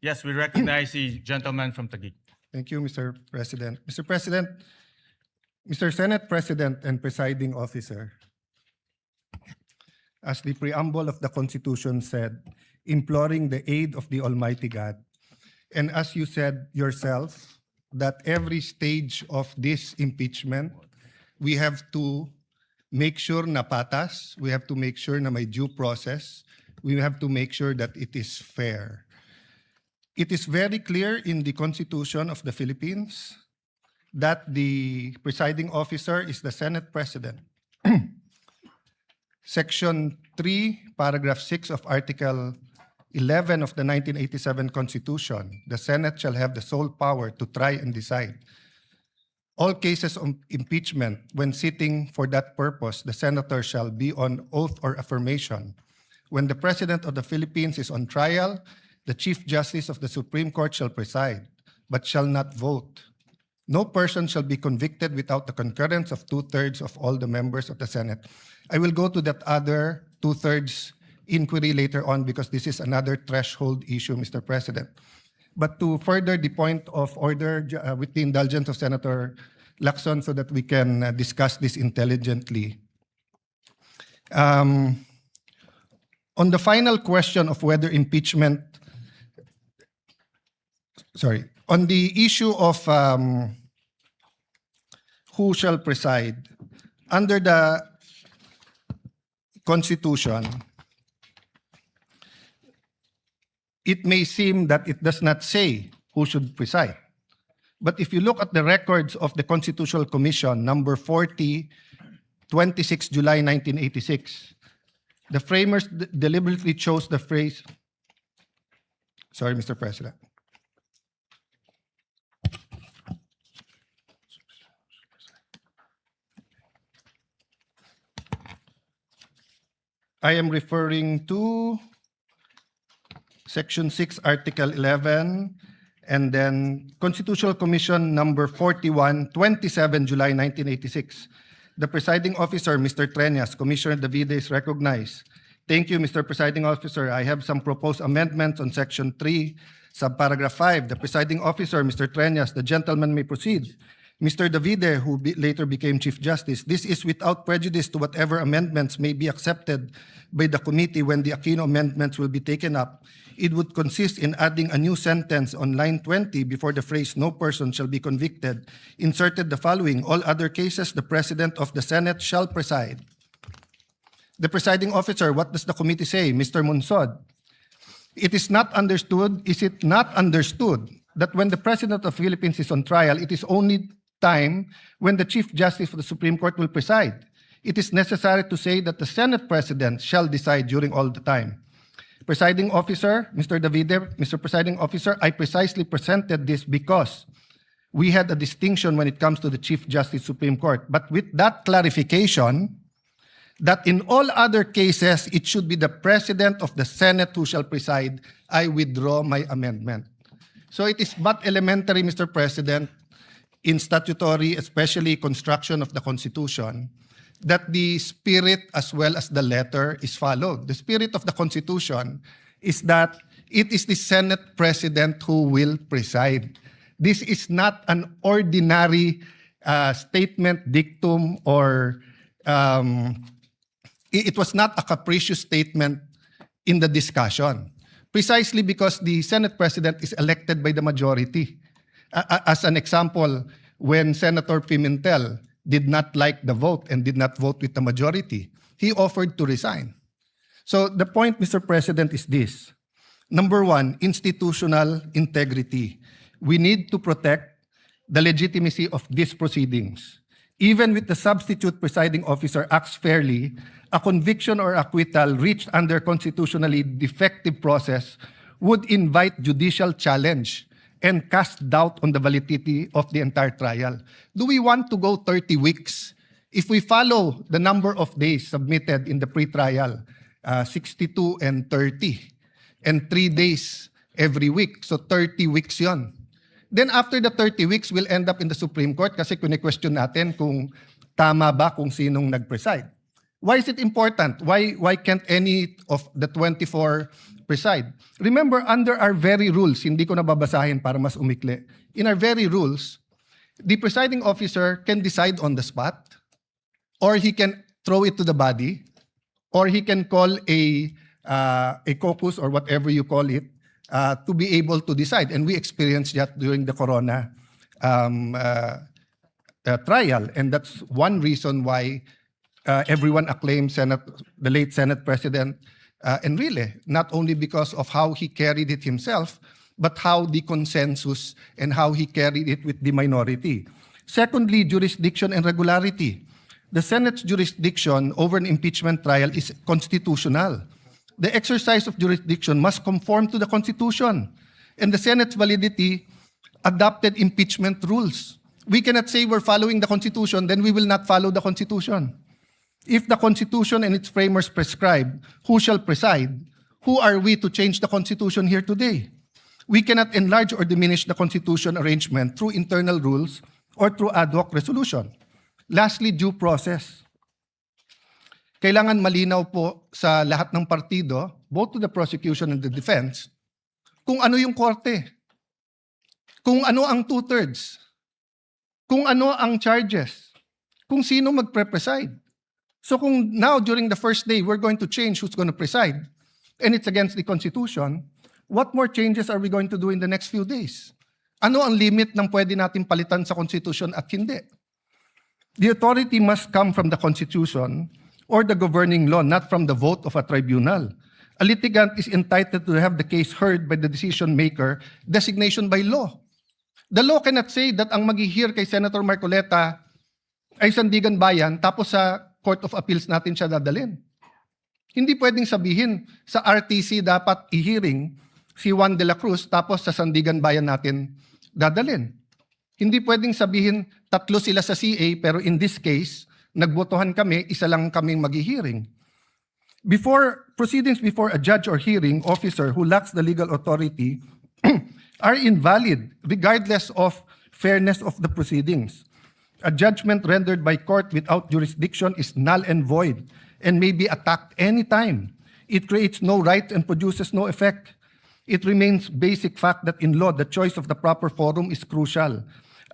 Yes, we recognize the gentleman from Taguig. Thank you, Mr. President. Mr. President, Mr. Senate President and Presiding Officer, as the preamble of the Constitution said, imploring the aid of the Almighty God, and as you said yourself, that every stage of this impeachment, we have to make sure na patas, we have to make sure na may due process, we have to make sure that it is fair. It is very clear in the Constitution of the Philippines that the presiding officer is the Senate President. Section 3, paragraph 6 of Article 11 of the 1987 Constitution, the Senate shall have the sole power to try and decide all cases of impeachment. When sitting for that purpose, the senator shall be on oath or affirmation. When the President of the Philippines is on trial, the Chief Justice of the Supreme Court shall preside, but shall not vote. No person shall be convicted without the concurrence of 2/3 of all the members of the Senate. I will go to that other 2/3 inquiry later on because this is another threshold issue, Mr. President. But to further the point of order with the indulgence of Senator Lacson so that we can discuss this intelligently. On the final question of whether impeachment, on the issue of who shall preside, under the Constitution, it may seem that it does not say who should preside. But if you look at the records of the Constitutional Commission, number 40, 26 July 1986, the framers deliberately chose the phrase, sorry, Mr. President. I am referring to Section 6, Article 11, and then Constitutional Commission number 41, 27 July 1986. The presiding officer, Mr. Treñas, Commissioner Davide is recognized. Thank you, Mr. Presiding Officer. I have some proposed amendments on Section 3, subparagraph 5. The presiding officer, Mr. Treñas, the gentleman may proceed. Mr. Davide, who later became Chief Justice, this is without prejudice to whatever amendments may be accepted by the committee when the Aquino amendments will be taken up. It would consist in adding a new sentence on line 20 before the phrase "no person shall be convicted," inserted the following: all other cases, the President of the Senate shall preside. The presiding officer, what does the committee say? Mr. Munsod, is it not understood that when the President of the Philippines is on trial, it is only time when the Chief Justice of the Supreme Court will preside? It is necessary to say that the Senate President shall decide during all the time. Presiding Officer, Mr. Davide, Mr. Presiding Officer, I precisely presented this because we had a distinction when it comes to the Chief Justice Supreme Court. But with that clarification, that in all other cases, it should be the President of the Senate who shall preside, I withdraw my amendment. So it is but elementary, Mr. President, in statutory, especially construction of the Constitution, that the spirit as well as the letter is followed. The spirit of the Constitution is that it is the Senate President who will preside. This is not an ordinary statement, dictum, or it was not a capricious statement in the discussion, precisely because the Senate President is elected by the majority. As an example, when Senator Pimentel did not like the vote and did not vote with the majority, he offered to resign. So the point, Mr. President, is this. Number one, institutional integrity. We need to protect the legitimacy of these proceedings. Even with the substitute presiding officer acts fairly, a conviction or acquittal reached under constitutionally defective process would invite judicial challenge and cast doubt on the validity of the entire trial. Do we want to go 30 weeks? If we follow the number of days submitted in the pre-trial, 62 and 30, and 3 days every week, so 30 weeks yon. Then after the 30 weeks, we'll end up in the Supreme Court kasi kune-question natin kung tama ba kung sinong nag-preside. Why is it important? Why can't any of the 24 preside? Remember, under our very rules, hindi ko nababasahin para mas umikli. In our very rules, the presiding officer can decide on the spot, or he can throw it to the body, or he can call a caucus or whatever you call it to be able to decide. And we experienced that during the Corona trial, and that's one reason why everyone acclaimed the late Senate President Enrile, not only because of how he carried it himself, but how the consensus and how he carried it with the minority. Secondly, jurisdiction and regularity. The Senate's jurisdiction over an impeachment trial is constitutional. The exercise of jurisdiction must conform to the Constitution, and the Senate's validity adopted impeachment rules. We cannot say we're following the Constitution, then we will not follow the Constitution. If the Constitution and its framers prescribe who shall preside, who are we to change the Constitution here today? We cannot enlarge or diminish the Constitution arrangement through internal rules or through ad hoc resolution. Lastly, due process. Kailangan malinaw po sa lahat ng partido, both to the prosecution and the defense, kung ano yung korte, kung ano ang two-thirds, kung ano ang charges, kung sino magpre-preside. So kung now during the first day we're going to change who's going to preside, and it's against the Constitution, what more changes are we going to do in the next few days? Ano ang limit ng pwede natin palitan sa Constitution at hindi? The authority must come from the Constitution or the governing law, not from the vote of a tribunal. A litigant is entitled to have the case heard by the decision maker, designation by law. The law cannot say that ang mag-hear kay Senator Marcoleta ay Sandigan Bayan, tapos sa Court of Appeals natin siya dadalhin. Hindi pwedeng sabihin sa RTC dapat i-hearing si Juan de la Cruz, tapos sa Sandigan Bayan natin dadalhin. Hindi pwedeng sabihin tatlo sila sa CA, pero in this case, nagbotohan kami, isa lang kaming mag-hearing. Proceedings before a judge or hearing officer who lacks the legal authority are invalid regardless of fairness of the proceedings. A judgment rendered by court without jurisdiction is null and void and may be attacked anytime. It creates no right and produces no effect. It remains basic fact that in law, the choice of the proper forum is crucial,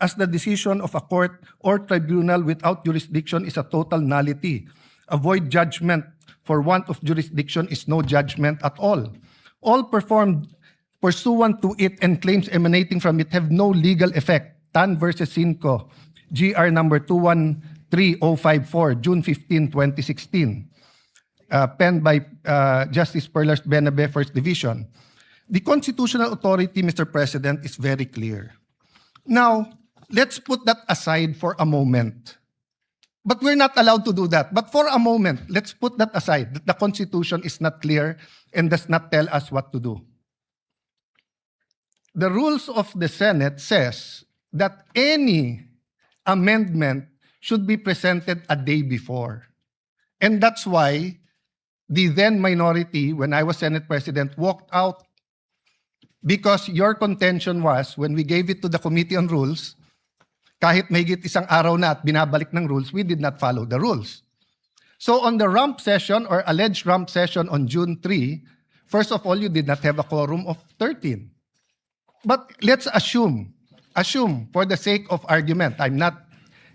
as the decision of a court or tribunal without jurisdiction is a total nullity. A void judgment for want of jurisdiction is no judgment at all. All performed pursuant to it and claims emanating from it have no legal effect. Tan versus Cinco, GR number 213054, June 15, 2016. Penned by Justice Perlas Benabe, First Division. The constitutional authority, Mr. President, is very clear. Now, let's put that aside for a moment. But we're not allowed to do that. But for a moment, let's put that aside, that the Constitution is not clear and does not tell us what to do. The rules of the Senate says that any amendment should be presented a day before. And that's why the then minority, when I was Senate President, walked out, because your contention was, when we gave it to the Committee on Rules, kahit mahigit isang araw na at binabalik ng rules, we did not follow the rules. So on the rump session or alleged rump session on June 3, first of all, you did not have a quorum of 13. But let's assume for the sake of argument, I'm not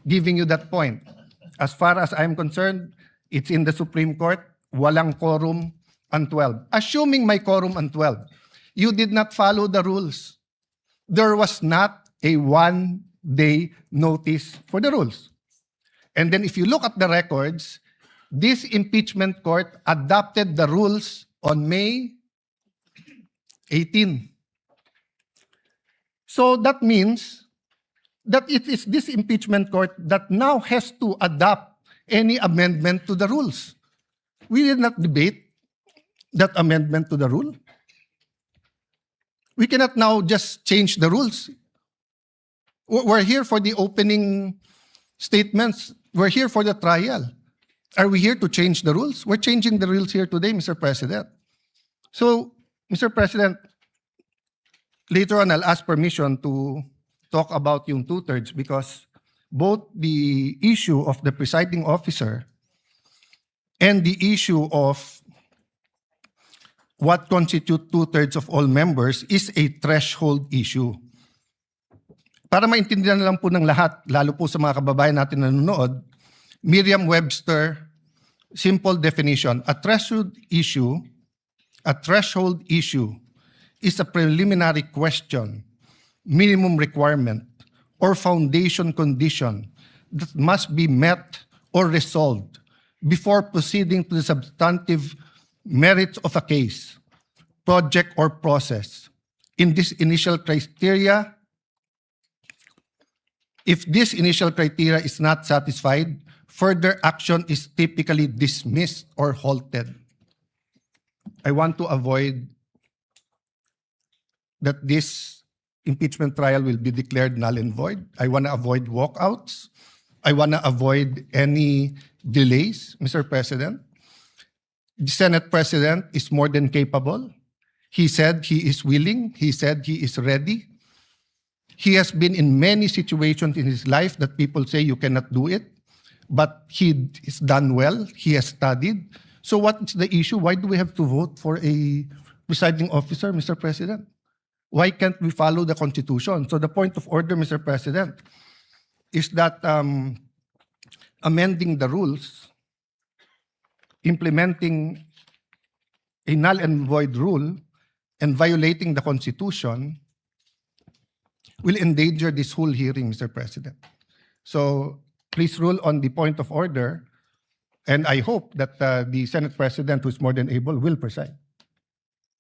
giving you that point. As far as I'm concerned, it's in the Supreme Court, walang quorum on 12. Assuming may quorum on 12, you did not follow the rules. There was not a one-day notice for the rules. And then if you look at the records, this impeachment court adopted the rules on May 18. So that means that it is this impeachment court that now has to adopt any amendment to the rules. We did not debate that amendment to the rule. We cannot now just change the rules. We're here for the opening statements. We're here for the trial. Are we here to change the rules? We're changing the rules here today, Mr. President. So, Mr. President, later on I'll ask permission to talk about yung two-thirds, because both the issue of the presiding officer And the issue of what constitutes 2/3 of all members is a threshold issue. Para maintindihan lang po ng lahat, lalo po sa mga kababayan natin na nanonood, Merriam-Webster, simple definition, a threshold issue is a preliminary question, minimum requirement, or foundation condition that must be met or resolved before proceeding to the substantive merits of a case, project, or process. In this initial criteria, if this initial criteria is not satisfied, further action is typically dismissed or halted. I want to avoid that this impeachment trial will be declared null and void. I want to avoid walkouts. I want to avoid any delays, Mr. President. The Senate President is more than capable. He said he is willing. He said he is ready. He has been in many situations in his life that people say you cannot do it, but he is done well. He has studied. So what is the issue? Why do we have to vote for a presiding officer, Mr. President? Why can't we follow the Constitution? So the point of order, Mr. President, is that amending the rules, implementing a null and void rule, and violating the Constitution will endanger this whole hearing, Mr. President. So please rule on the point of order, and I hope that the Senate President, who is more than able, will preside.